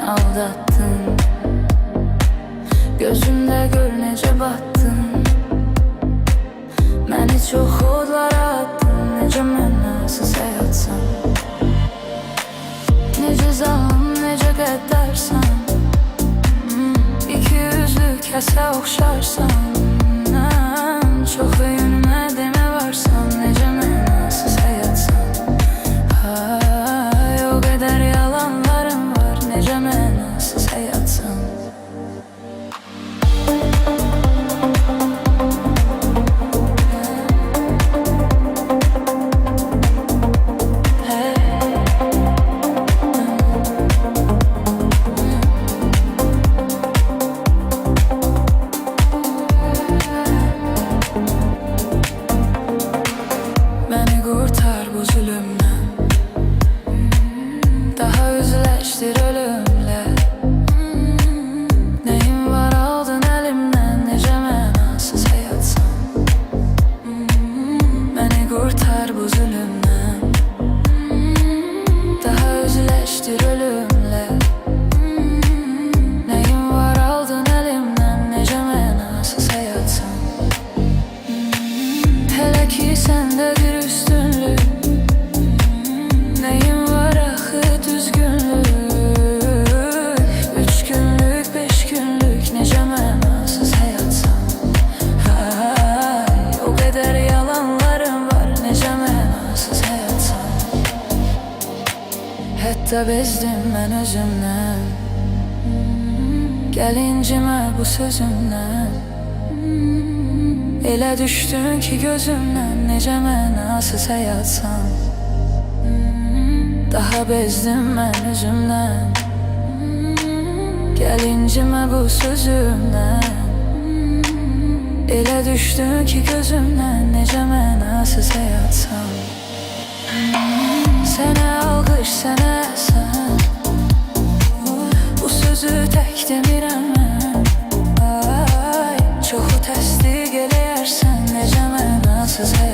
aldattın. Gözümdə gör necə batdın. Məni çox odlara attın. Necə mənasız həyatsan, necə zalım, necə qəddarsan. İki yüzlü kəsə oxşarsan. Çox öyünmə demə varsan. Necə mənasız həyatsan. Ay, o qədər yalanlarım var. Necə mənasız həyatsan. Beni kurtar bu zulümden, daha üzleştir ölümle. Neyim var aldın elimden, nece mənasız həyatsan. Beni kurtar bu zulümden, daha üzleştir ölümle. Neyim var aldın elimden, nece mənasız həyatsan. Hele ki səndedir üstünlük. Neyim var axı düzgünlük. 3 günlük, 5 günlük, necə mənasız həyatsan. Ay, o qədər yalanlarım var. Necə mənasız həyatsan. Hətta bezdim mən özümdən. Gəl incimə bu sözümdən. Elə düşdün ki gözümdən. Necə mənasız həyatsan. Daha bezdim mən özümdən. Gəl incimə bu sözümdən. Elə düşdün ki gözümdən. Necə mənasız həyatsan. Sənə alqış, sənə sən. Bu sözü tək demirəm mən. Ay, çoxu təsdiq eləyərsən. Necə mənasız həyatsan.